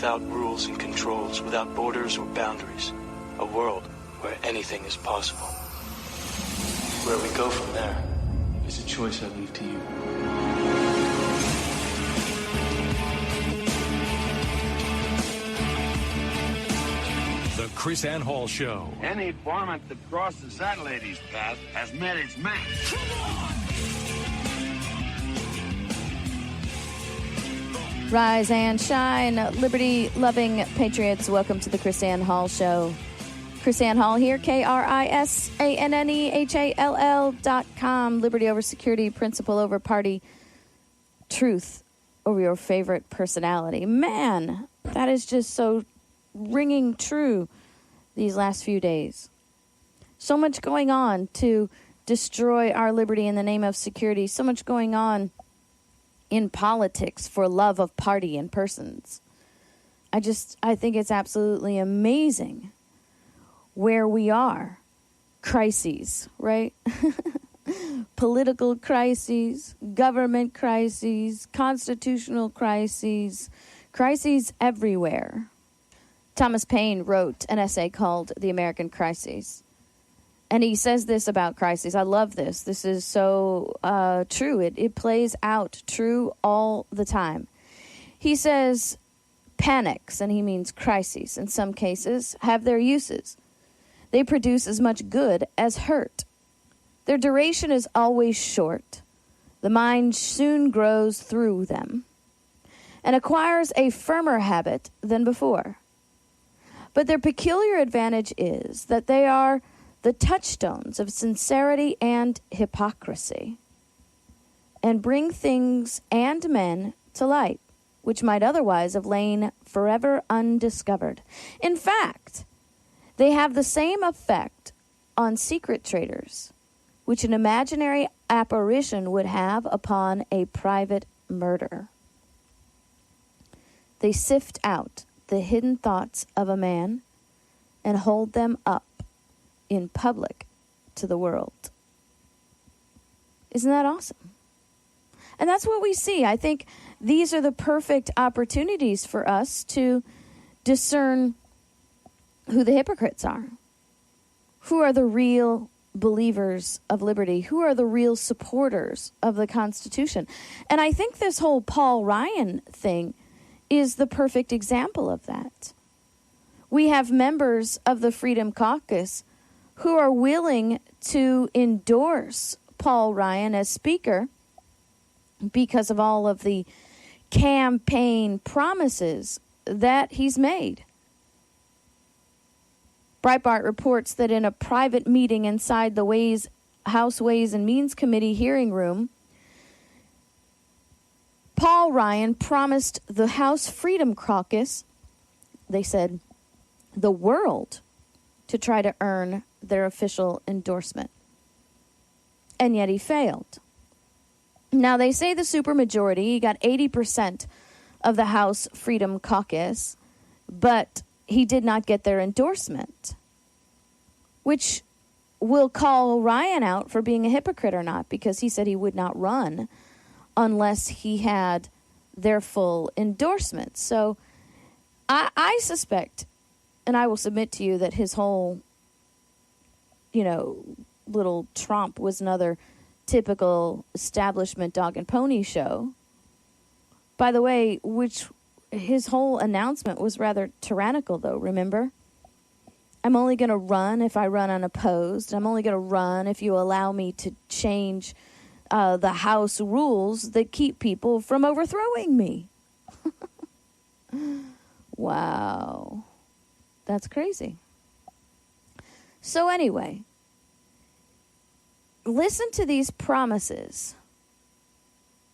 without rules and controls, without borders or boundaries. A world where anything is possible. Where we go from there is a choice I leave to you. The Krisanne Hall Show. Any varmint that crosses that lady's path has met its match. Rise and shine, liberty-loving patriots. Welcome to the Krisanne Hall Show. Krisanne Hall here, KRISANNEHALL.com. Liberty over security, principle over party, truth over your favorite personality. Man, that is just so ringing true these last few days. So much going on to destroy our liberty in the name of security. So much going on in politics for love of party and persons. I think it's absolutely amazing where we are. Crises, right? Political crises, government crises, constitutional crises, crises everywhere. Thomas Paine wrote an essay called The American Crises. And he says this about crises. I love this. This is so true. It plays out true all the time. He says panics, and he means crises in some cases, have their uses. They produce as much good as hurt. Their duration is always short. The mind soon grows through them and acquires a firmer habit than before. But their peculiar advantage is that they are the touchstones of sincerity and hypocrisy, and bring things and men to light, which might otherwise have lain forever undiscovered. In fact, they have the same effect on secret traders, which an imaginary apparition would have upon a private murder. They sift out the hidden thoughts of a man and hold them up in public to the world. Isn't that awesome? And that's what we see. I think these are the perfect opportunities for us to discern who the hypocrites are. Who are the real believers of liberty? Who are the real supporters of the Constitution? And I think this whole Paul Ryan thing is the perfect example of that. We have members of the Freedom Caucus who are willing to endorse Paul Ryan as Speaker because of all of the campaign promises that he's made. Breitbart reports that in a private meeting inside the House Ways and Means Committee hearing room, Paul Ryan promised the House Freedom Caucus, they said, the world to try to earn their official endorsement. And yet he failed. Now, they say the supermajority, he got 80% of the House Freedom Caucus, but he did not get their endorsement, which will call Ryan out for being a hypocrite or not, because he said he would not run unless he had their full endorsement. So I suspect, and I will submit to you, that his whole, little Trump was another typical establishment dog and pony show. By the way, which his whole announcement was rather tyrannical, though, remember? I'm only going to run if I run unopposed. I'm only going to run if you allow me to change the House rules that keep people from overthrowing me. Wow. That's crazy. So anyway, listen to these promises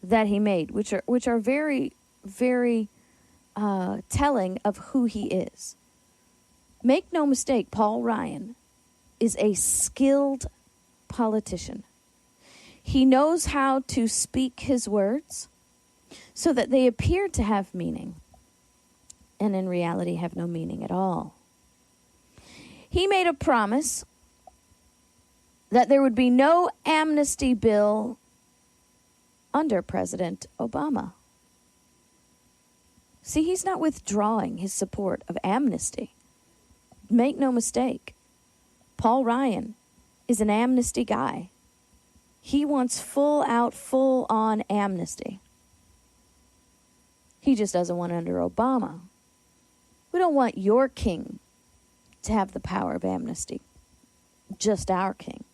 that he made, which are very, very telling of who he is. Make no mistake, Paul Ryan is a skilled politician. He knows how to speak his words so that they appear to have meaning, and in reality have no meaning at all. He made a promise that there would be no amnesty bill under President Obama. See, he's not withdrawing his support of amnesty. Make no mistake. Paul Ryan is an amnesty guy. He wants full-on amnesty. He just doesn't want it under Obama. We don't want your king to have the power of amnesty. Just our king.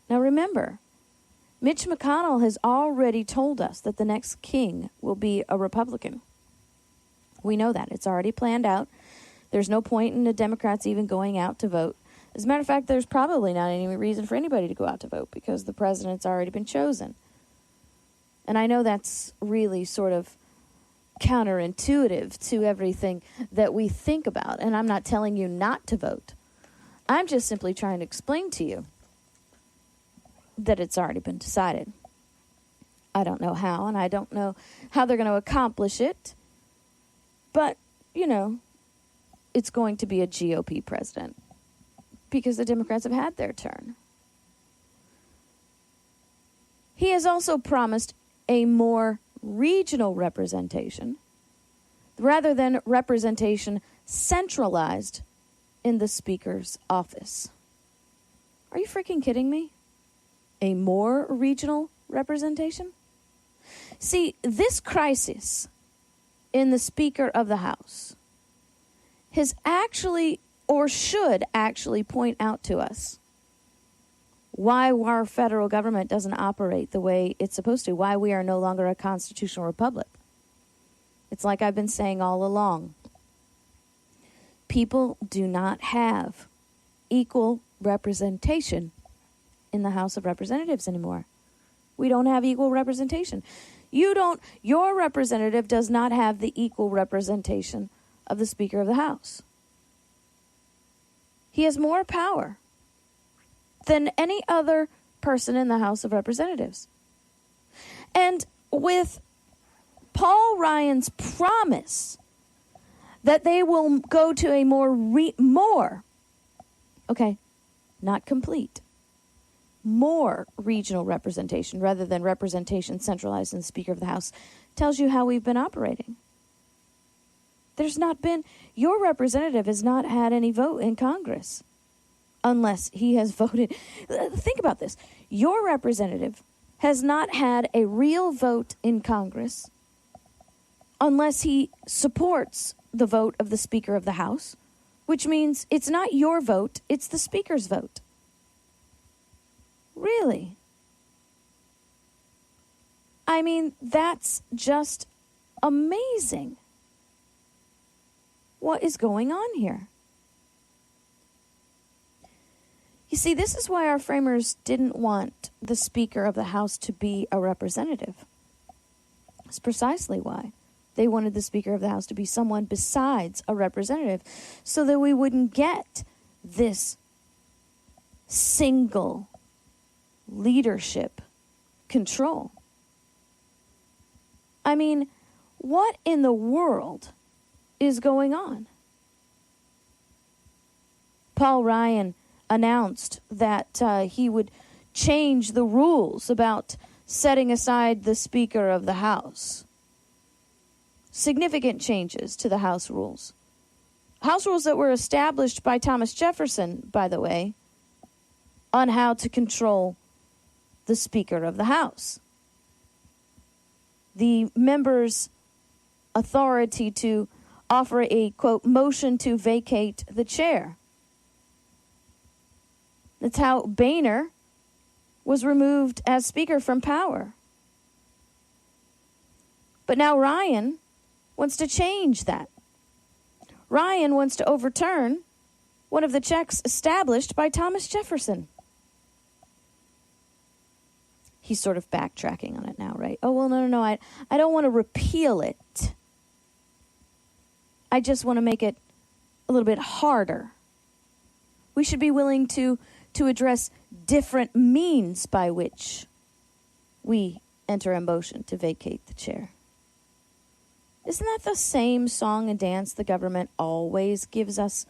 Now remember, Mitch McConnell has already told us that the next king will be a Republican. We know that. It's already planned out. There's no point in the Democrats even going out to vote. As a matter of fact, there's probably not any reason for anybody to go out to vote because the president's already been chosen. And I know that's really sort of counterintuitive to everything that we think about. And I'm not telling you not to vote. I'm just simply trying to explain to you that it's already been decided. I don't know how, and I don't know how they're going to accomplish it. But, you know, it's going to be a GOP president because the Democrats have had their turn. He has also promised a more regional representation rather than representation centralized in the Speaker's office. Are you freaking kidding me? A more regional representation? See, this crisis in the Speaker of the House has actually, or should actually, point out to us why our federal government doesn't operate the way it's supposed to, why we are no longer a constitutional republic. It's like I've been saying all along. People do not have equal representation in the House of Representatives anymore. We don't have equal representation. Your representative does not have the equal representation of the Speaker of the House. He has more power than any other person in the House of Representatives. And with Paul Ryan's promise that they will go to a not complete, more regional representation rather than representation centralized in the Speaker of the House, tells you how we've been operating. Your representative has not had any vote in Congress unless he has voted. Think about this. Your representative has not had a real vote in Congress unless he supports the vote of the Speaker of the House, which means it's not your vote, it's the Speaker's vote. Really? I mean, that's just amazing. What is going on here? You see, this is why our framers didn't want the Speaker of the House to be a representative. It's precisely why. They wanted the Speaker of the House to be someone besides a representative so that we wouldn't get this single leadership control. I mean, what in the world is going on? Paul Ryan announced that he would change the rules about setting aside the Speaker of the House. Significant changes to the House rules. House rules that were established by Thomas Jefferson, by the way, on how to control the Speaker of the House. The members' authority to offer a, quote, motion to vacate the chair. That's how Boehner was removed as Speaker from power. But now Ryan wants to change that. Ryan wants to overturn one of the checks established by Thomas Jefferson. He's sort of backtracking on it now, right? Oh, well, no. I don't want to repeal it. I just want to make it a little bit harder. We should be willing to address different means by which we enter a motion to vacate the chair. Isn't that the same song and dance the government always gives us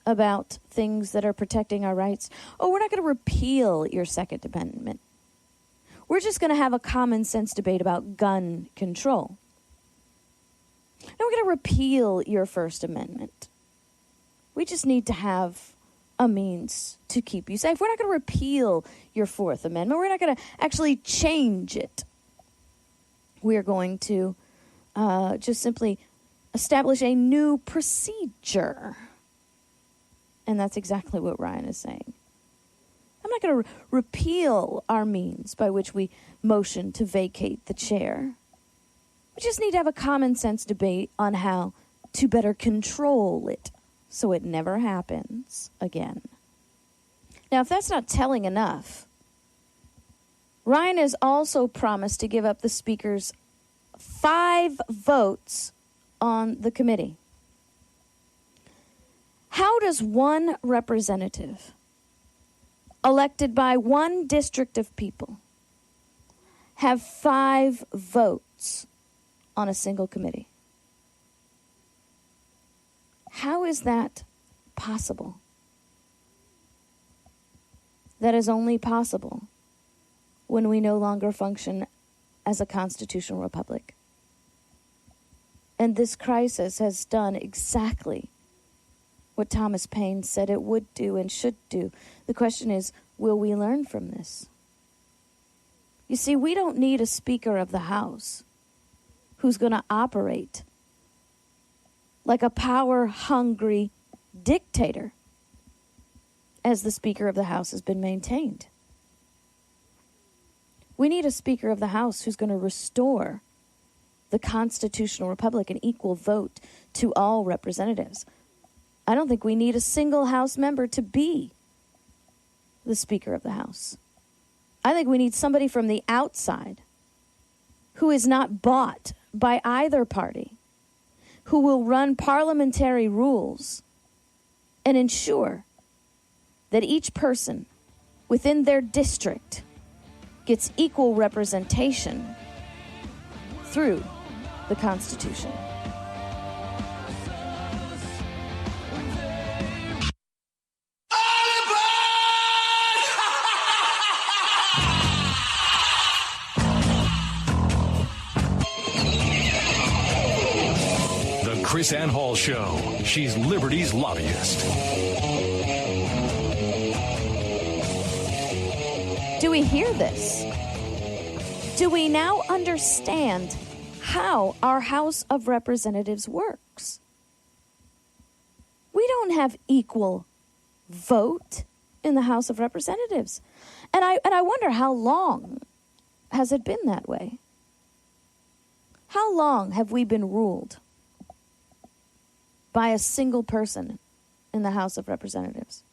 about things that are protecting our rights? Oh, we're not going to repeal your Second Amendment. We're just going to have a common sense debate about gun control. No, we're going to repeal your First Amendment. We just need to have a means to keep you safe. We're not going to repeal your Fourth Amendment. We're not going to actually change it. We're going to just simply establish a new procedure. And that's exactly what Ryan is saying. I'm not going to repeal our means by which we motion to vacate the chair. We just need to have a common sense debate on how to better control it so it never happens again. Now, if that's not telling enough, Ryan has also promised to give up the Speaker's 5 votes on the committee. How does one representative elected by one district of people have 5 votes on a single committee? How is that possible? That is only possible when we no longer function as a constitutional republic. And this crisis has done exactly what Thomas Paine said it would do and should do. The question is, will we learn from this? You see, we don't need a Speaker of the House who's going to operate like a power-hungry dictator, as the Speaker of the House has been maintained. We need a Speaker of the House who's going to restore the constitutional republic, an equal vote to all representatives. I don't think we need a single House member to be the Speaker of the House. I think we need somebody from the outside who is not bought by either party, who will run parliamentary rules and ensure that each person within their district gets equal representation through the Constitution. The Krisanne Hall Show. She's Liberty's lobbyist. Do we hear this? Do we now understand how our House of Representatives works? We don't have equal vote in the House of Representatives. And I wonder, how long has it been that way? How long have we been ruled by a single person in the House of Representatives?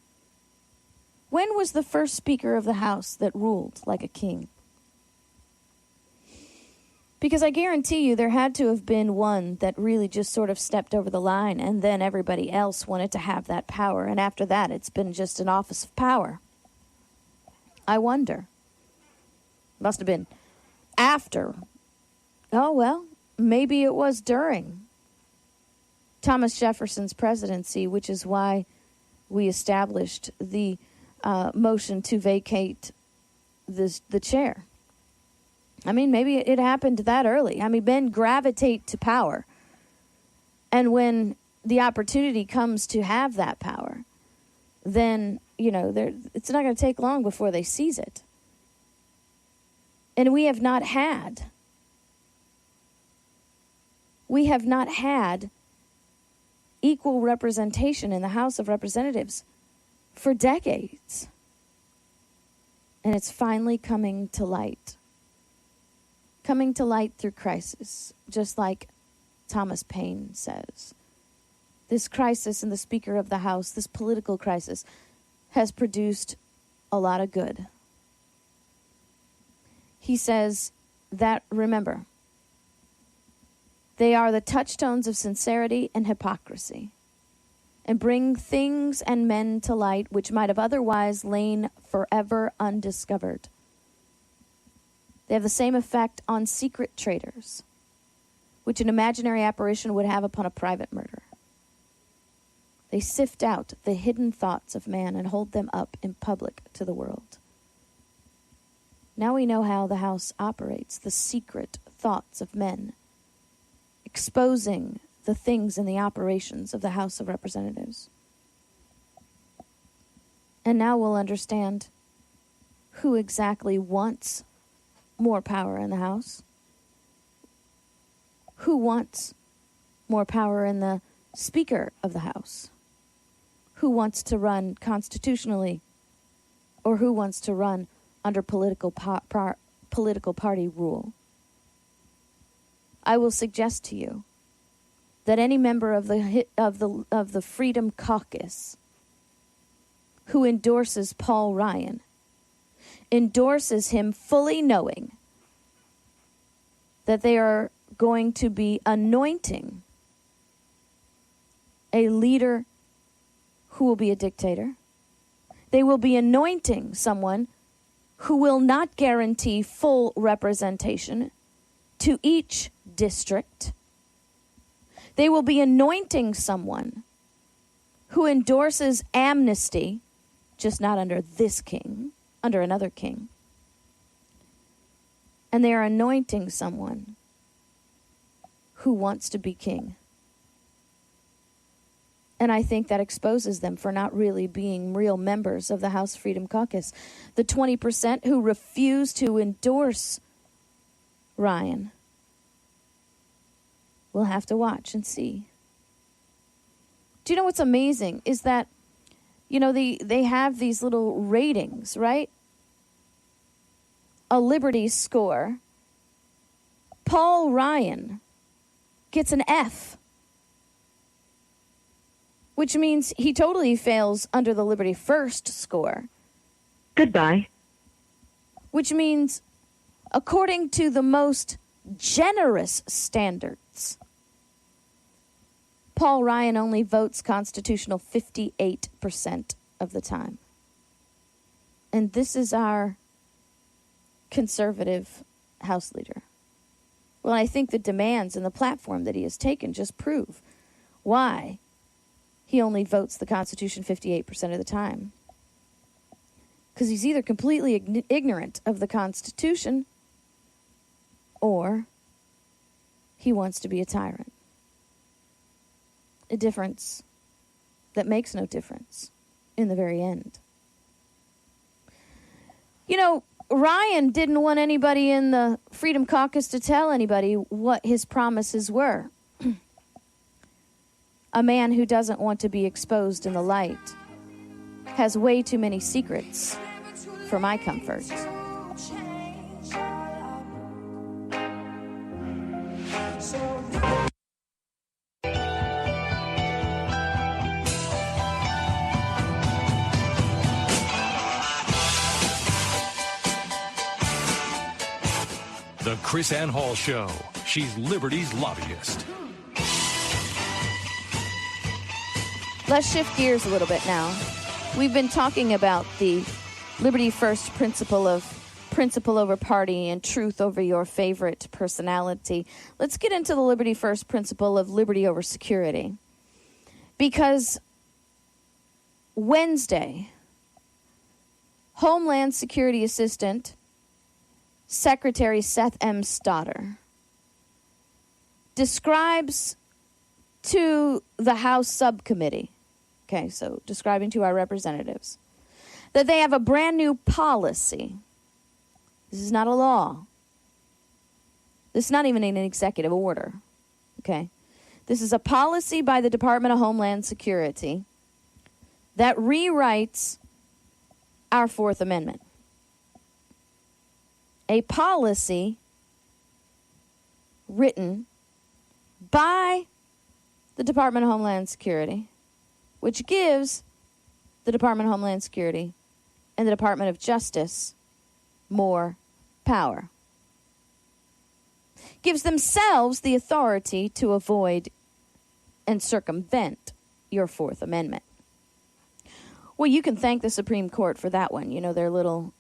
When was the first Speaker of the House that ruled like a king? Because I guarantee you there had to have been one that really just sort of stepped over the line, and then everybody else wanted to have that power. And after that, it's been just an office of power. I wonder. Must have been after. Oh, well, maybe it was during Thomas Jefferson's presidency, which is why we established the motion to vacate the chair. I mean, maybe it happened that early. I mean, men gravitate to power. And when the opportunity comes to have that power, then, you know, it's not going to take long before they seize it. And we have not had equal representation in the House of Representatives for decades. And it's finally coming to light. Coming to light through crisis, just like Thomas Paine says. This crisis in the Speaker of the House, this political crisis, has produced a lot of good. He says that, remember, they are the touchstones of sincerity and hypocrisy, and bring things and men to light which might have otherwise lain forever undiscovered. They have the same effect on secret traitors, which an imaginary apparition would have upon a private murder. They sift out the hidden thoughts of man and hold them up in public to the world. Now we know how the House operates, the secret thoughts of men. It exposing the things and the operations of the House of Representatives. And now we'll understand who exactly wants more power in the House, who wants more power in the Speaker of the House, who wants to run constitutionally, or who wants to run under political party rule. I will suggest to you that any member of the Freedom Caucus who endorses Paul Ryan endorses him fully knowing that they are going to be anointing a leader who will be a dictator. They will be anointing someone who will not guarantee full representation to each district. They will be anointing someone who endorses amnesty, just not under this king, under another king. And they are anointing someone who wants to be king. And I think that exposes them for not really being real members of the House Freedom Caucus. The 20% who refuse to endorse Ryan will have to watch and see. Do you know what's amazing is that, they have these little ratings, right? A Liberty score. Paul Ryan gets an F, which means he totally fails under the Liberty First score. Goodbye. Which means, according to the most generous standards, Paul Ryan only votes constitutional 58% of the time. And this is our conservative House leader. Well, I think the demands and the platform that he has taken just prove why he only votes the Constitution 58% of the time. Because he's either completely ignorant of the Constitution or he wants to be a tyrant. A difference that makes no difference in the very end. Ryan didn't want anybody in the Freedom Caucus to tell anybody what his promises were. A man who doesn't want to be exposed in the light has way too many secrets for my comfort. The Krisanne Hall Show. She's Liberty's lobbyist. Let's shift gears a little bit now. We've been talking about the Liberty First principle over party and truth over your favorite personality. Let's get into the Liberty First principle of liberty over security. Because Wednesday, Homeland Security Assistant Secretary Seth M. Stoddard describes to the House subcommittee, so describing to our representatives, that they have a brand new policy. This is not a law. This is not even an executive order, This is a policy by the Department of Homeland Security that rewrites our Fourth Amendment. A policy written by the Department of Homeland Security, which gives the Department of Homeland Security and the Department of Justice more power. Gives themselves the authority to avoid and circumvent your Fourth Amendment. Well, you can thank the Supreme Court for that one. Their little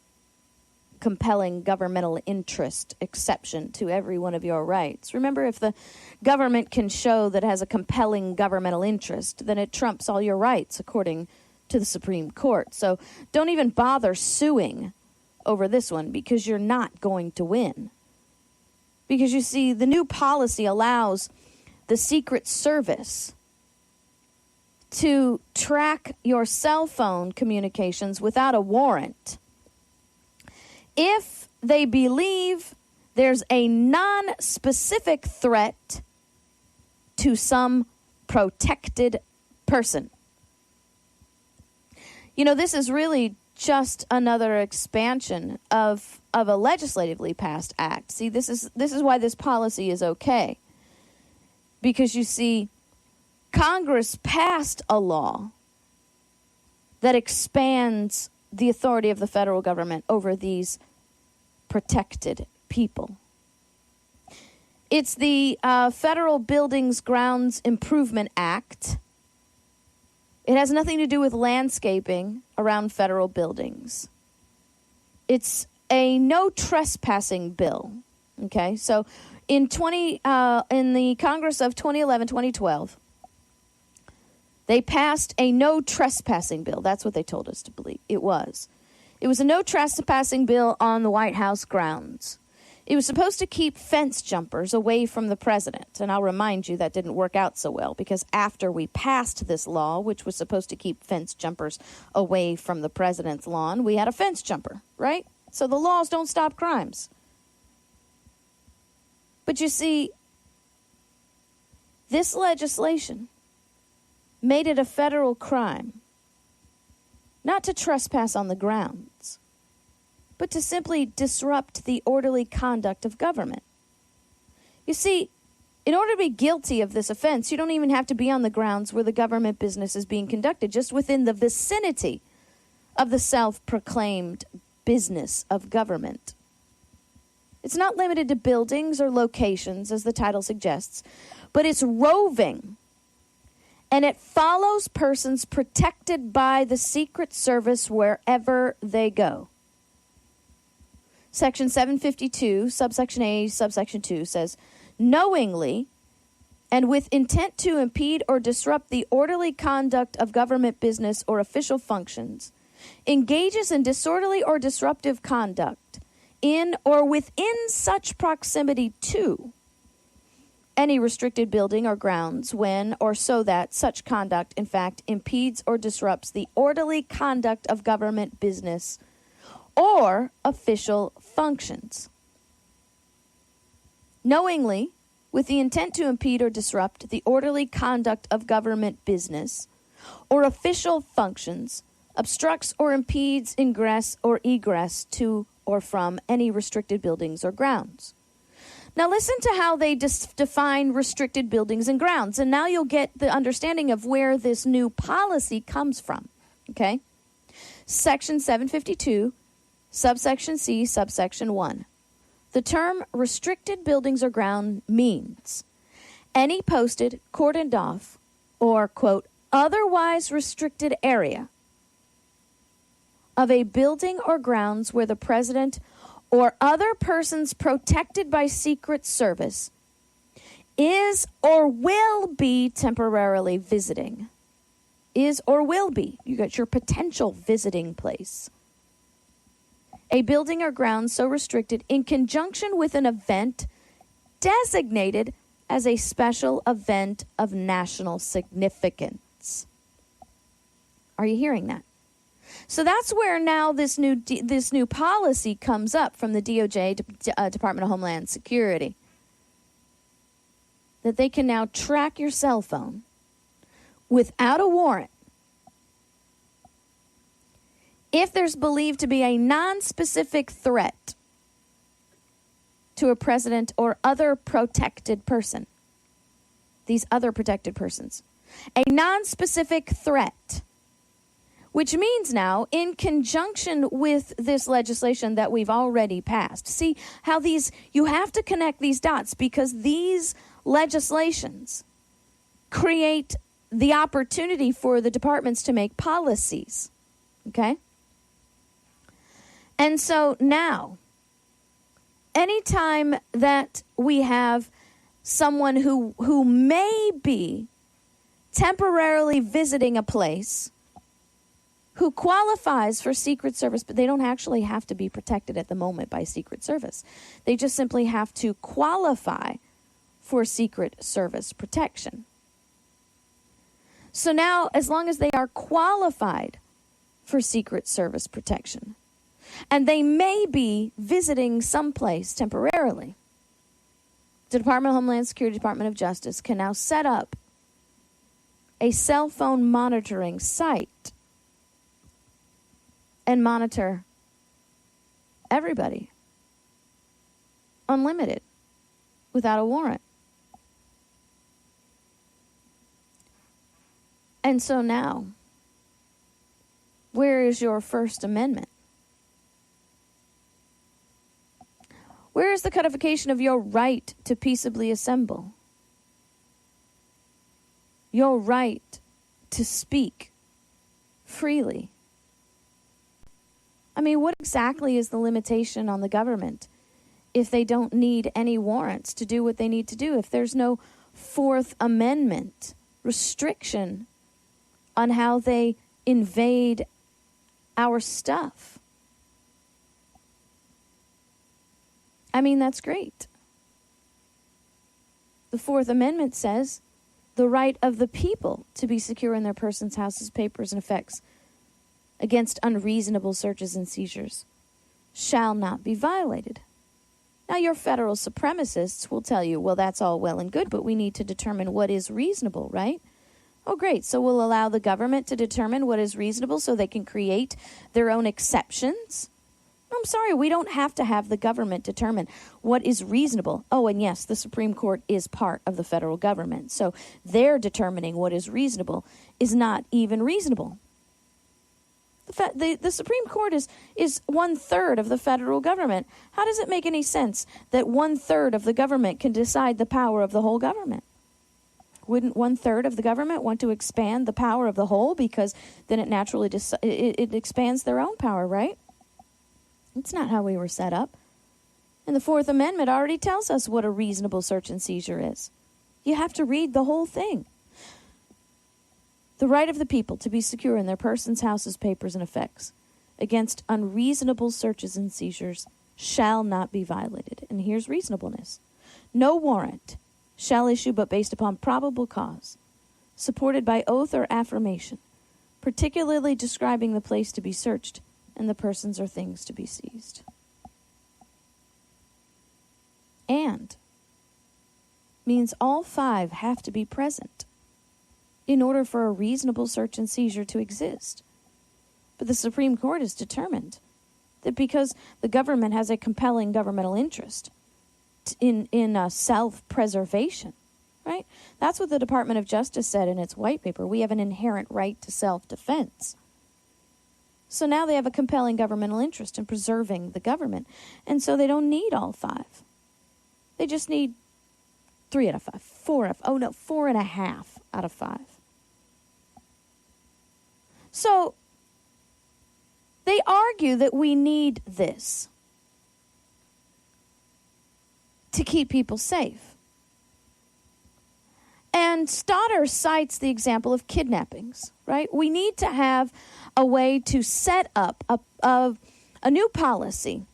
compelling governmental interest exception to every one of your rights. Remember, if the government can show that it has a compelling governmental interest, then it trumps all your rights, according to the Supreme Court. So don't even bother suing over this one, because you're not going to win. Because you see, the new policy allows the Secret Service to track your cell phone communications without a warrant if they believe there's a non-specific threat to some protected person. You know, this is really just another expansion of a legislatively passed act. See, this is why this policy is okay. Because you see, Congress passed a law that expands the authority of the federal government over these protected people. It's the Federal Buildings Grounds Improvement Act. It has nothing to do with landscaping around federal buildings. It's a no trespassing bill. Okay, so in the Congress of 2011-2012, they passed a no trespassing bill. That's what they told us to believe it was. It was a no trespassing bill on the White House grounds. It was supposed to keep fence jumpers away from the president. And I'll remind you that didn't work out so well, because after we passed this law, which was supposed to keep fence jumpers away from the president's lawn, we had a fence jumper, right? So the laws don't stop crimes. But you see, this legislation made it a federal crime not to trespass on the grounds, but to simply disrupt the orderly conduct of government. You see, in order to be guilty of this offense, you don't even have to be on the grounds where the government business is being conducted, just within the vicinity of the self-proclaimed business of government. It's not limited to buildings or locations, as the title suggests, but it's roving, and it follows persons protected by the Secret Service wherever they go. Section 752, subsection A, subsection 2 says, knowingly and with intent to impede or disrupt the orderly conduct of government business or official functions, engages in disorderly or disruptive conduct in or within such proximity to any restricted building or grounds when or so that such conduct, in fact, impedes or disrupts the orderly conduct of government business or official functions. Knowingly, with the intent to impede or disrupt the orderly conduct of government business or official functions, obstructs or impedes ingress or egress to or from any restricted buildings or grounds. Now listen to how they define restricted buildings and grounds, and now you'll get the understanding of where this new policy comes from. Okay? Section 752, subsection C, subsection 1. The term restricted buildings or ground means any posted, cordoned off, or, quote, otherwise restricted area of a building or grounds where the president or other persons protected by Secret Service is or will be temporarily visiting. Is or will be. You got your potential visiting place. A building or ground so restricted in conjunction with an event designated as a special event of national significance. Are you hearing that? So that's where now this new policy comes up from the DOJ, Department of Homeland Security, that they can now track your cell phone without a warrant if there's believed to be a non-specific threat to a president or other protected person. These other protected persons. A non-specific threat. Which means now, in conjunction with this legislation that we've already passed, see how you have to connect these dots, because these legislations create the opportunity for the departments to make policies. Okay? And so now, anytime that we have someone who may be temporarily visiting a place, who qualifies for Secret Service, but they don't actually have to be protected at the moment by Secret Service. They just simply have to qualify for Secret Service protection. So now, as long as they are qualified for Secret Service protection, and they may be visiting someplace temporarily, the Department of Homeland Security, Department of Justice can now set up a cell phone monitoring site and monitor everybody, unlimited, without a warrant. And so now, where is your First Amendment? Where is the codification of your right to peaceably assemble? Your right to speak freely? I mean, what exactly is the limitation on the government if they don't need any warrants to do what they need to do? If there's no Fourth Amendment restriction on how they invade our stuff? I mean, that's great. The Fourth Amendment says the right of the people to be secure in their persons, houses, papers, and effects against unreasonable searches and seizures shall not be violated. Now, your federal supremacists will tell you, well, that's all well and good, but we need to determine what is reasonable, right? Oh, great. So we'll allow the government to determine what is reasonable so they can create their own exceptions? I'm sorry, we don't have to have the government determine what is reasonable. Oh, and yes, the Supreme Court is part of the federal government. So their determining what is reasonable is not even reasonable. The Supreme Court is 1/3 of the federal government. How does it make any sense that 1/3 of the government can decide the power of the whole government? Wouldn't 1/3 of the government want to expand the power of the whole, because then it naturally it expands their own power, right? It's not how we were set up. And the Fourth Amendment already tells us what a reasonable search and seizure is. You have to read the whole thing. The right of the people to be secure in their persons, houses, papers, and effects against unreasonable searches and seizures shall not be violated. And here's reasonableness. No warrant shall issue but based upon probable cause, supported by oath or affirmation, particularly describing the place to be searched and the persons or things to be seized. And means all five have to be present in order for a reasonable search and seizure to exist. But the Supreme Court has determined that because the government has a compelling governmental interest in self-preservation, right? That's what the Department of Justice said in its white paper. We have an inherent right to self-defense. So now they have a compelling governmental interest in preserving the government. And so they don't need all five. They just need 3 out of 5. 4.5 out of 5. So they argue that we need this to keep people safe. And Stoddard cites the example of kidnappings, right? We need to have a way to set up a new policy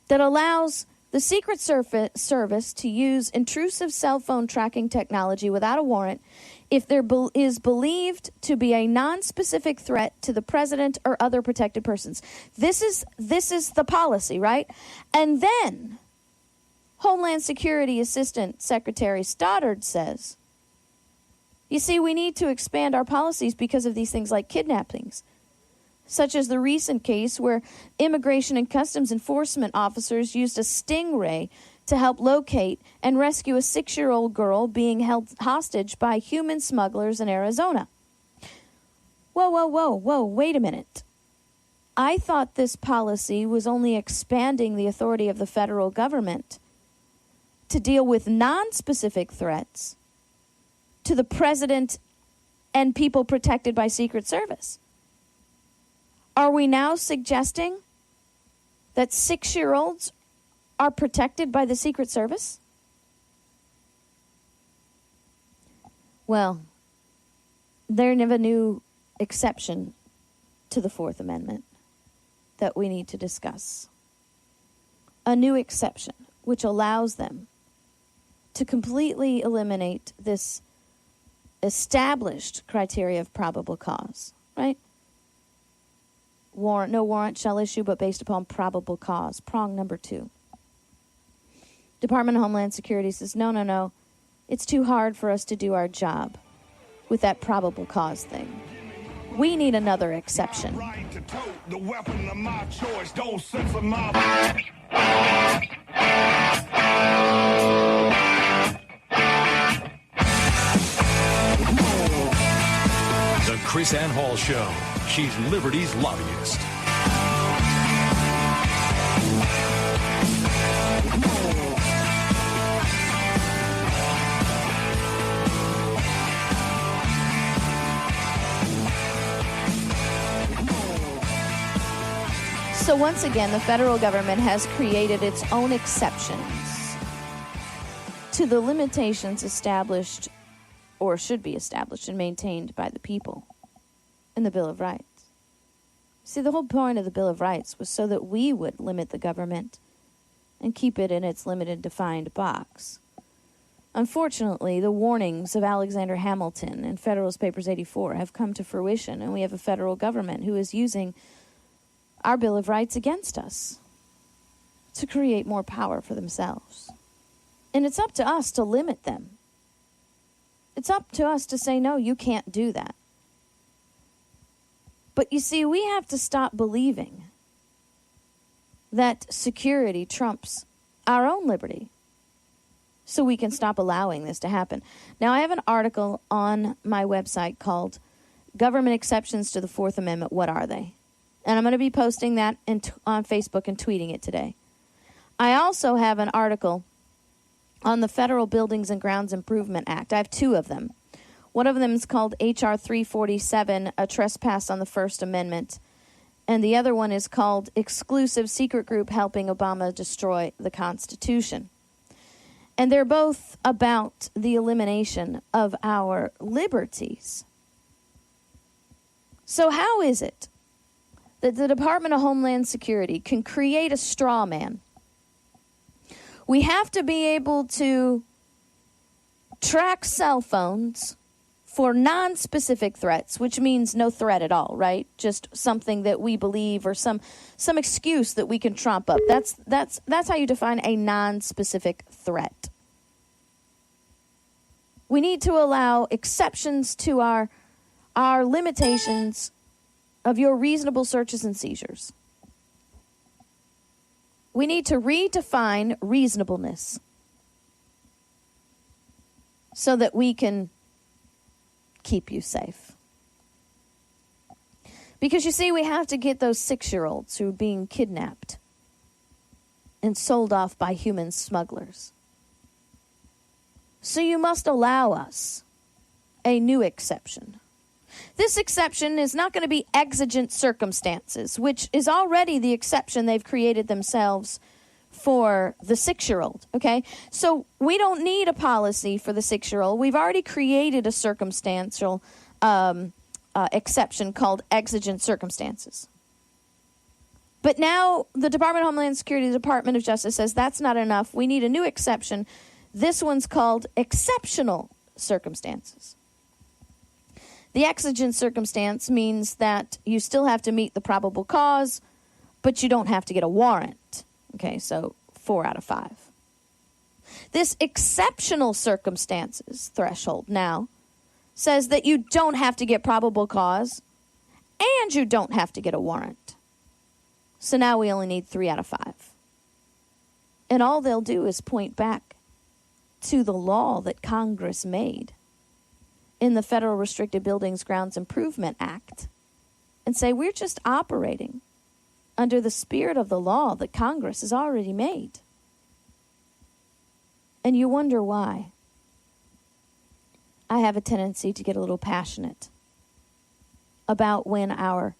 that allows the Secret Service to use intrusive cell phone tracking technology without a warrant if there is believed to be a non-specific threat to the president or other protected persons. This is the policy, right? And then Homeland Security Assistant Secretary Stoddard says, you see, we need to expand our policies because of these things like kidnappings, such as the recent case where Immigration and Customs Enforcement officers used a stingray to help locate and rescue a 6-year-old girl being held hostage by human smugglers in Arizona. Whoa, wait a minute. I thought this policy was only expanding the authority of the federal government to deal with non-specific threats to the president and people protected by Secret Service. Are we now suggesting that 6-year-olds are protected by the Secret Service? Well, there's a new exception to the Fourth Amendment that we need to discuss. A new exception which allows them to completely eliminate this established criteria of probable cause, right? No warrant shall issue but based upon probable cause. Prong number 2. Department of Homeland Security says, no. It's too hard for us to do our job with that probable cause thing. We need another exception. Right to tote the weapon of my choice. Don't censor my... The Krisanne Hall Show. She's Liberty's lobbyist. So once again, the federal government has created its own exceptions to the limitations established or should be established and maintained by the people in the Bill of Rights. See, the whole point of the Bill of Rights was so that we would limit the government and keep it in its limited, defined box. Unfortunately, the warnings of Alexander Hamilton in Federalist Papers 84 have come to fruition, and we have a federal government who is using our Bill of Rights against us to create more power for themselves. And it's up to us to limit them. It's up to us to say, no, you can't do that. But you see, we have to stop believing that security trumps our own liberty so we can stop allowing this to happen. Now, I have an article on my website called Government Exceptions to the Fourth Amendment, What Are They? And I'm going to be posting that on Facebook and tweeting it today. I also have an article on the Federal Buildings and Grounds Improvement Act. I have 2 of them. One of them is called H.R. 347, a trespass on the First Amendment. And the other one is called Exclusive Secret Group Helping Obama Destroy the Constitution. And they're both about the elimination of our liberties. So how is it that the Department of Homeland Security can create a straw man? We have to be able to track cell phones for non-specific threats, which means no threat at all, right? Just something that we believe or some excuse that we can trump up. That's how you define a non-specific threat. We need to allow exceptions to our limitations of your reasonable searches and seizures. We need to redefine reasonableness so that we can keep you safe. Because you see, we have to get those 6-year-olds who are being kidnapped and sold off by human smugglers. So you must allow us a new exception. This exception is not going to be exigent circumstances, which is already the exception they've created themselves for the 6-year-old, okay? So we don't need a policy for the 6-year-old. We've already created a circumstantial exception called exigent circumstances. But now the Department of Homeland Security, the Department of Justice says that's not enough. We need a new exception. This one's called exceptional circumstances. The exigent circumstance means that you still have to meet the probable cause, but you don't have to get a warrant. Okay, so 4 out of 5. This exceptional circumstances threshold now says that you don't have to get probable cause and you don't have to get a warrant. So now we only need 3 out of 5. And all they'll do is point back to the law that Congress made in the Federal Restricted Buildings Grounds Improvement Act and say we're just operating under the spirit of the law that Congress has already made. And you wonder why. I have a tendency to get a little passionate about when our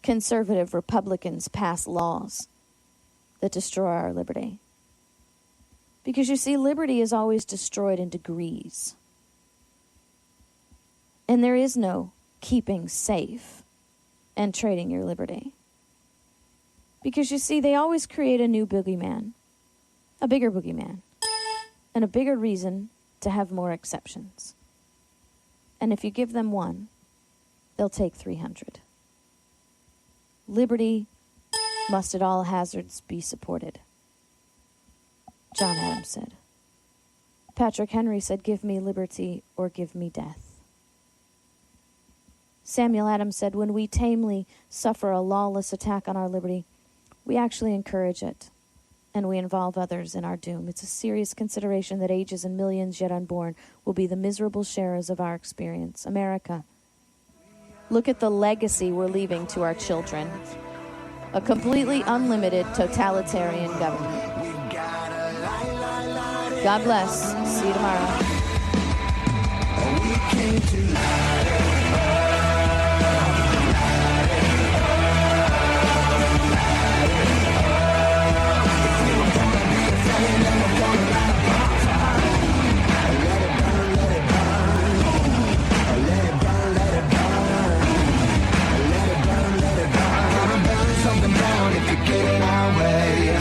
conservative Republicans pass laws that destroy our liberty. Because you see, liberty is always destroyed in degrees. And there is no keeping safe and trading your liberty. Because you see, they always create a new boogeyman, a bigger boogeyman. and a bigger reason to have more exceptions. And if you give them one, they'll take 300. Liberty must at all hazards be supported. John Adams said. Patrick Henry said, give me liberty or give me death. Samuel Adams said, when we tamely suffer a lawless attack on our liberty, we actually encourage it, and we involve others in our doom. It's a serious consideration that ages and millions yet unborn will be the miserable sharers of our experience. America, look at the legacy we're leaving to our children. A completely unlimited totalitarian government. God bless. See you tomorrow. Something down if you get it our way.